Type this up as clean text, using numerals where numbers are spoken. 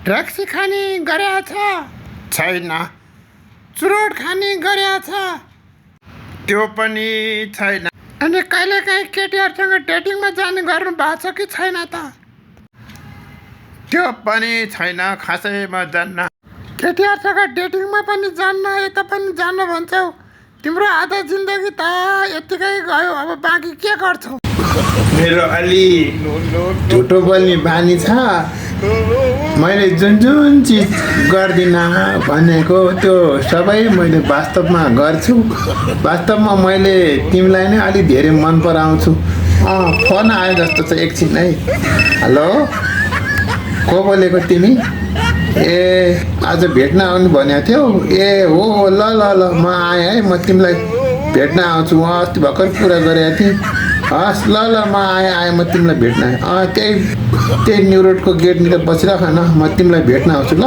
Taxi खाने गरेको छ छैन, चुरोट खाने गरेको छ त्यो पनि छैन। अनि कहिलेकाहीँ केटीहरूसँग डेटिङमा जाने गर्नु भएको छ कि छैन त? त्यो पनि छैन, खासै म जान्न। केटीहरूसँग डेटिङमा पनि जान्न, यता पनि जान्न भन्छौ। तिम्रो आधा जिन्दगी त यतिकै गयो, अब बाँकी के गर्छौ? मेरो अलि झुटो बोल्ने बानी छ। मैले जुन जुन चिज गर्दिनँ भनेको त्यो सबै मैले वास्तवमा गर्छु। वास्तवमा मैले तिमीलाई नै अलि धेरै मन पराउँछु। फोन आयो जस्तो छ, एकछिन है। हेलो, को बोलेको तिमी? ए आज भेट्न आउनु भनेको थियौ? ए हो, ल ल ल म आएँ है, म तिमीलाई भेट्न आउँछु। अस्ति भर्खर कुरा गरेको थिएँ। हस् ल ल म आएँ म तिमीलाई भेट्न। त्यही न्यु रोडको गेटनिर बसिराख न, म तिमीलाई भेट्न आउँछु ल।